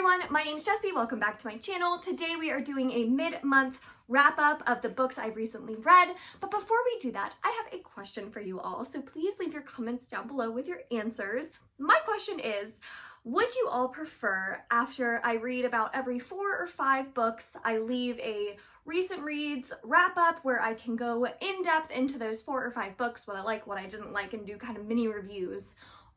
everyone, my name's Jessie. Welcome back to my channel. Today we are doing a mid-month wrap-up of the books I've recently read. But before we do that, I have a question for you all. So please leave your comments down below with your answers. My question is, would you all prefer after I read about every 4 or 5 books, I leave a recent reads wrap-up where I can go in depth into those 4 or 5 books, what I like, what I didn't like, and do kind of mini reviews?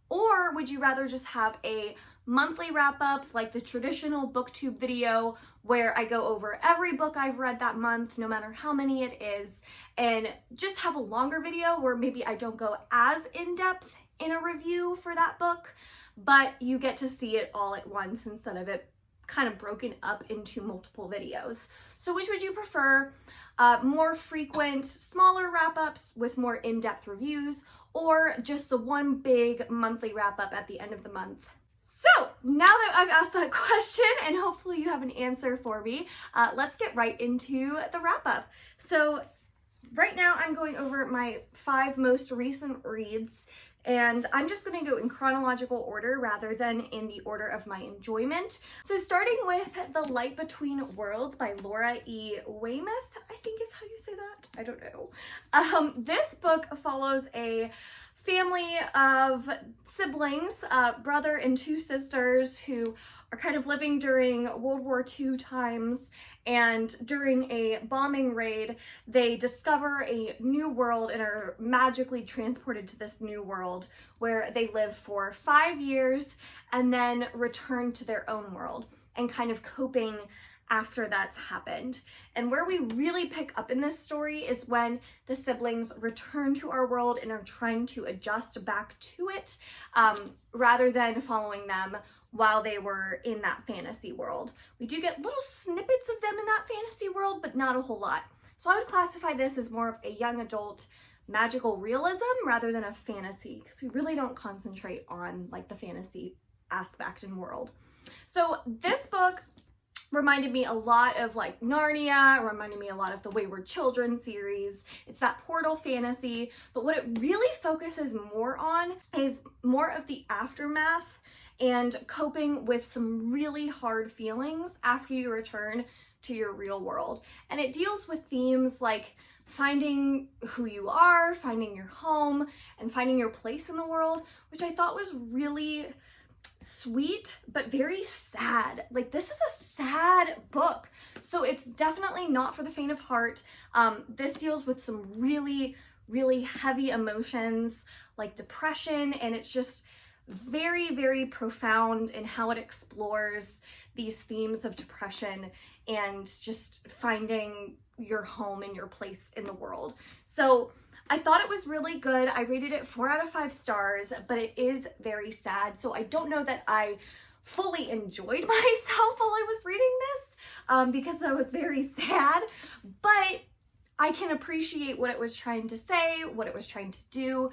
Or would you rather just have a monthly wrap-up like the traditional booktube video where I go over every book I've read that month, no matter how many it is, and just have a longer video where maybe I don't go as in-depth in a review for that book, but you get to see it all at once instead of it kind of broken up into multiple videos? So which would you prefer? More frequent, smaller wrap-ups with more in-depth reviews, or just the one big monthly wrap-up at the end of the month? So now that I've asked that question and hopefully you have an answer for me, let's get right into the wrap-up. So right now I'm going over my 5 most recent reads, and I'm just going to go in chronological order rather than in the order of my enjoyment. So starting with The Light Between Worlds by Laura E. Weymouth, I think is how you say that. I don't know. This book follows a family of siblings, brother and 2 sisters, who are kind of living during World War II times, and during a bombing raid, they discover a new world and are magically transported to this new world where they live for 5 years and then return to their own world and kind of coping after that's happened. And where we really pick up in this story is when the siblings return to our world and are trying to adjust back to it, rather than following them while they were in that fantasy world. We do get little snippets of them in that fantasy world, but not a whole lot. So I would classify this as more of a young adult magical realism rather than a fantasy, because we really don't concentrate on like the fantasy aspect and world. So this book reminded me a lot of like Narnia, reminded me a lot of the Wayward Children series. It's that portal fantasy, but what it really focuses more on is more of the aftermath and coping with some really hard feelings after you return to your real world. And it deals with themes like finding who you are, finding your home, and finding your place in the world, which I thought was really sweet, but very sad. Like, this is a sad book. So it's definitely not for the faint of heart. This deals with some really, really heavy emotions like depression, and it's just very, very profound in how it explores these themes of depression and just finding your home and your place in the world. So I thought it was really good. I rated it 4 out of 5 stars, but it is very sad. So I don't know that I fully enjoyed myself while I was reading this, because I was very sad, but I can appreciate what it was trying to say, what it was trying to do.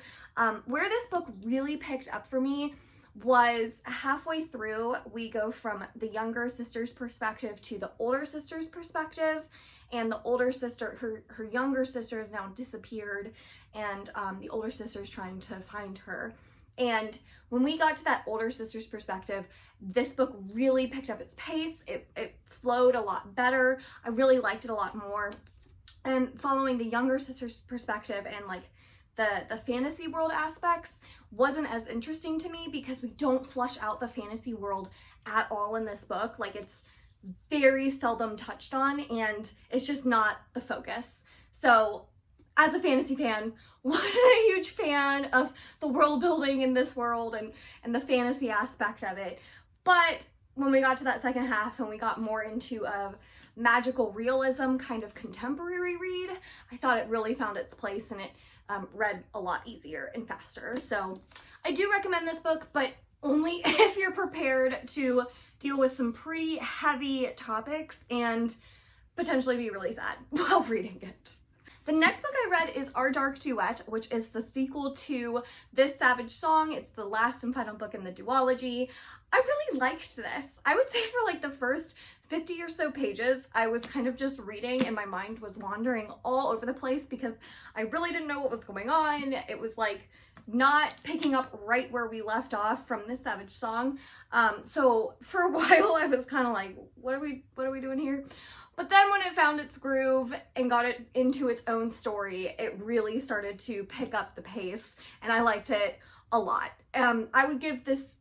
Where this book really picked up for me was halfway through. We go from the younger sister's perspective to the older sister's perspective, and the older sister, her younger sister has now disappeared, and the older sister's trying to find her. And when we got to that older sister's perspective, this book really picked up its pace. It flowed a lot better. I really liked it a lot more. And following the younger sister's perspective and like the fantasy world aspects wasn't as interesting to me, because we don't flush out the fantasy world at all in this book. Like, it's very seldom touched on, and it's just not the focus. So as a fantasy fan, wasn't a huge fan of the world building in this world and the fantasy aspect of it. But when we got to that second half and we got more into a magical realism kind of contemporary read, I thought it really found its place, and it read a lot easier and faster. So I do recommend this book, but only if you're prepared to deal with some pretty heavy topics and potentially be really sad while reading it. The next book I read is Our Dark Duet, which is the sequel to This Savage Song. It's the last and final book in the duology. I really liked this. I would say for like the first 50 or so pages, I was kind of just reading and my mind was wandering all over the place because I really didn't know what was going on. It was like not picking up right where we left off from the Savage song. So for a while I was kind of like, what are we doing here? But then when it found its groove and got it into its own story, it really started to pick up the pace and I liked it a lot. I would give this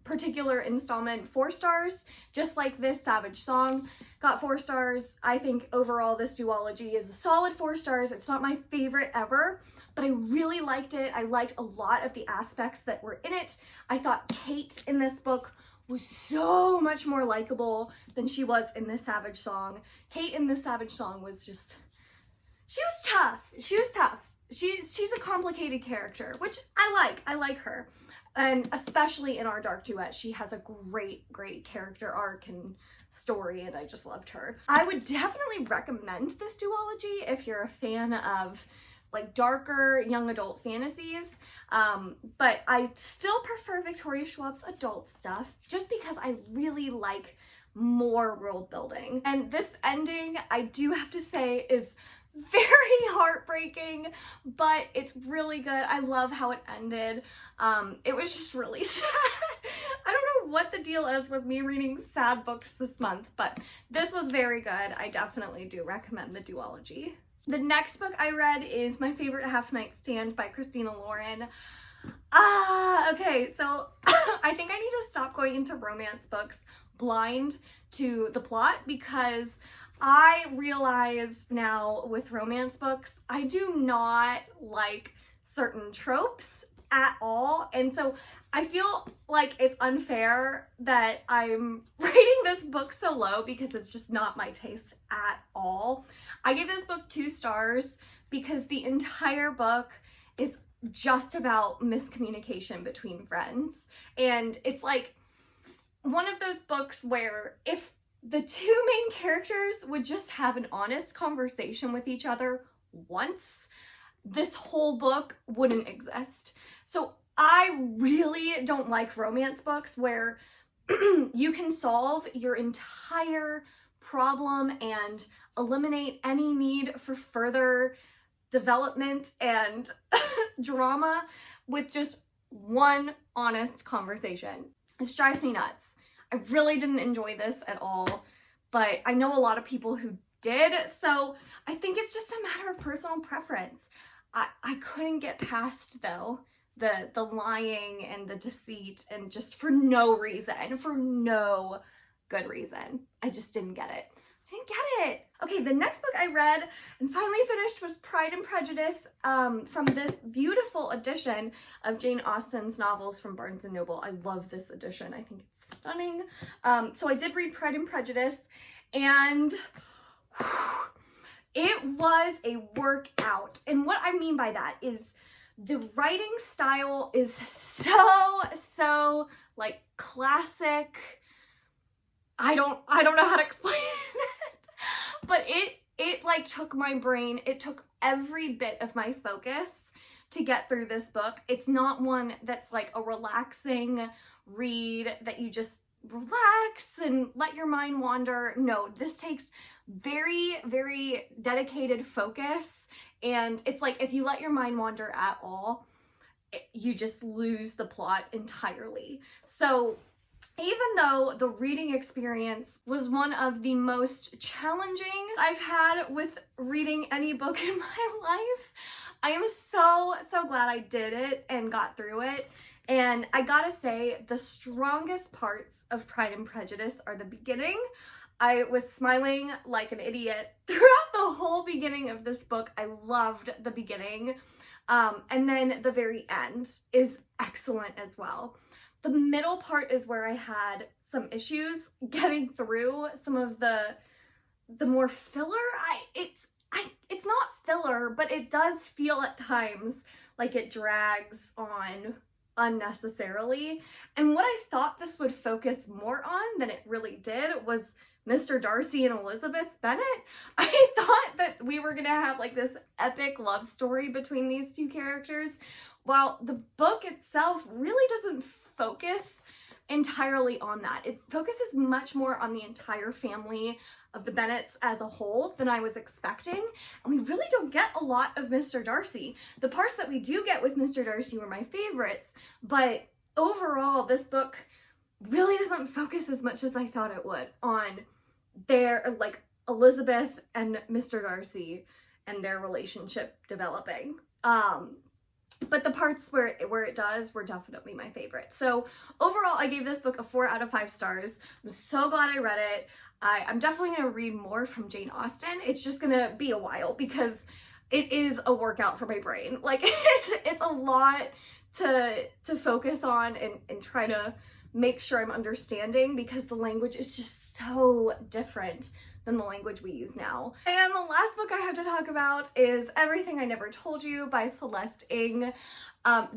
particular installment 4 stars, just like this Savage song got 4 stars. I think overall this duology is a solid 4 stars. It's not my favorite ever, but I really liked it. I liked a lot of the aspects that were in it. I thought Kate in this book was so much more likable than she was in the Savage song. Kate in the Savage song was just, she was tough. She was tough. She's a complicated character, which I like her. And especially in our Dark Duet, she has a great character arc and story, and I just loved her. I would definitely recommend this duology if you're a fan of like darker young adult fantasies, but I still prefer Victoria Schwab's adult stuff just because I really like more world building. And this ending, I do have to say, is very heartbreaking, but it's really good. I love how it ended. It was just really sad. I don't know what the deal is with me reading sad books this month, but this was very good. I definitely do recommend the duology. The next book I read is My Favorite Half Nightstand by Christina Lauren. Okay, so I think I need to stop going into romance books blind to the plot because I realize now with romance books, I do not like certain tropes at all. And so I feel like it's unfair that I'm rating this book so low because it's just not my taste at all. I give this book 2 stars because the entire book is just about miscommunication between friends. And it's like one of those books where if the 2 main characters would just have an honest conversation with each other once, this whole book wouldn't exist. So I really don't like romance books where you can solve your entire problem and eliminate any need for further development and drama with just one honest conversation. It drives me nuts. I really didn't enjoy this at all, but I know a lot of people who did, so I think it's just a matter of personal preference. I couldn't get past, though, the lying and the deceit, and just for no reason, for no good reason. I just didn't get it. I didn't get it. Okay, the next book I read and finally finished was Pride and Prejudice, from this beautiful edition of Jane Austen's novels from Barnes & Noble. I love this edition. I think it's stunning. So I did read Pride and Prejudice, and it was a workout. And what I mean by that is the writing style is so like classic. I don't know how to explain it, but it like took my brain. It took every bit of my focus to get through this book. It's not one that's like a relaxing read that you just relax and let your mind wander. No, this takes very dedicated focus, and it's like if you let your mind wander at all, you just lose the plot entirely. So even though the reading experience was one of the most challenging I've had with reading any book in my life, I am so glad I did it and got through it. And I gotta say, the strongest parts of Pride and Prejudice are the beginning. I was smiling like an idiot throughout the whole beginning of this book. I loved the beginning. And then the very end is excellent as well. The middle part is where I had some issues getting through some of the more filler. It's not filler, but it does feel at times like it drags on unnecessarily. And what I thought this would focus more on than it really did was Mr. Darcy and Elizabeth Bennet. I thought that we were gonna have like this epic love story between these 2 characters, while the book itself really doesn't focus entirely on that. It focuses much more on the entire family of the Bennets as a whole than I was expecting, and we really don't get a lot of Mr. Darcy. The parts that we do get with Mr. Darcy were my favorites, but overall this book really doesn't focus as much as I thought it would on their, like, Elizabeth and Mr. Darcy and their relationship developing. But the parts where it does were definitely my favorite. So overall, I gave this book a 4 out of 5 stars. I'm so glad I read it. I'm definitely going to read more from Jane Austen. It's just going to be a while because it is a workout for my brain. Like, it's a lot to focus on and try to make sure I'm understanding, because the language is just so different than the language we use now. And the last book I have to talk about is Everything I Never Told You by Celeste Ng.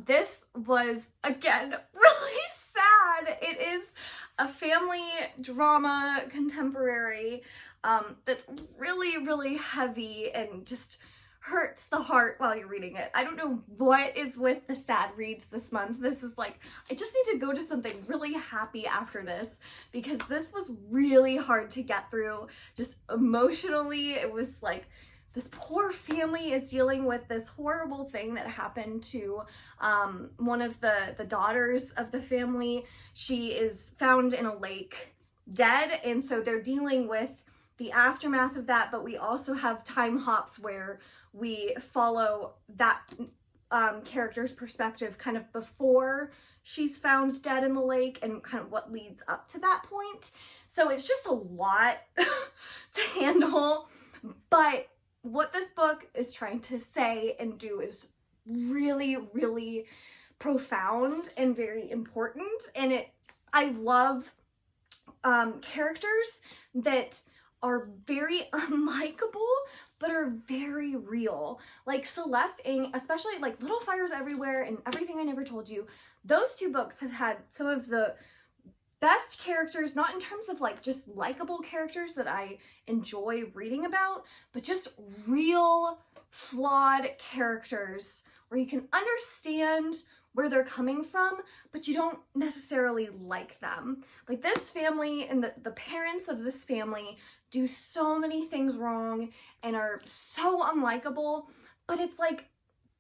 This was, again, really sad. It is a family drama contemporary that's really, really heavy and just hurts the heart while you're reading it. I don't know what is with the sad reads this month. This is like, I just need to go to something really happy after this, because this was really hard to get through. Just emotionally, it was like, this poor family is dealing with this horrible thing that happened to one of the daughters of the family. She is found in a lake dead, and so they're dealing with the aftermath of that, but we also have time hops where we follow that character's perspective kind of before she's found dead in the lake and kind of what leads up to that point. So it's just a lot to handle, but what this book is trying to say and do is really, really profound and very important. And I love characters that are very unlikable, but are very real. Like Celeste Ng, especially like Little Fires Everywhere and Everything I Never Told You, those 2 books have had some of the best characters, not in terms of like just likable characters that I enjoy reading about, but just real flawed characters where you can understand where they're coming from, but you don't necessarily like them. Like this family and the parents of this family do so many things wrong and are so unlikable, but it's like,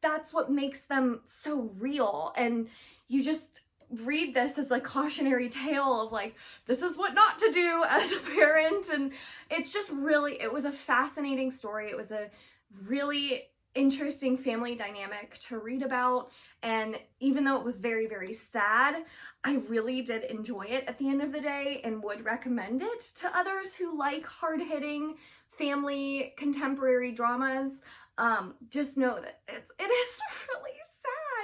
that's what makes them so real. And you just read this as a cautionary tale of like, this is what not to do as a parent. And it's just really, it was a fascinating story. It was a really interesting family dynamic to read about, and even though it was very, very sad, I really did enjoy it at the end of the day and would recommend it to others who like hard-hitting family contemporary dramas. Just know that it is really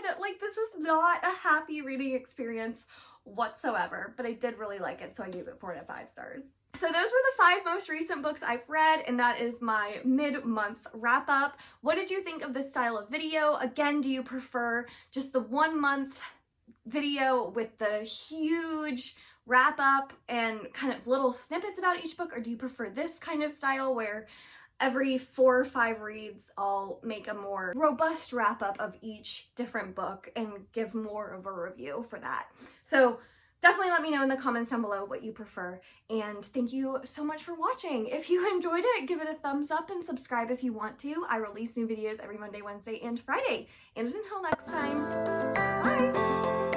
sad. Like, this is not a happy reading experience whatsoever, but I did really like it, so I gave it 4 out of 5 stars. So those were the 5 most recent books I've read, and that is my mid-month wrap-up. What did you think of this style of video? Again, do you prefer just the 1-month video with the huge wrap-up and kind of little snippets about each book, or do you prefer this kind of style where every 4 or 5 reads I'll make a more robust wrap-up of each different book and give more of a review for that? So definitely let me know in the comments down below what you prefer, and thank you so much for watching. If you enjoyed it, give it a thumbs up and subscribe if you want to. I release new videos every Monday, Wednesday, and Friday. And until next time, bye!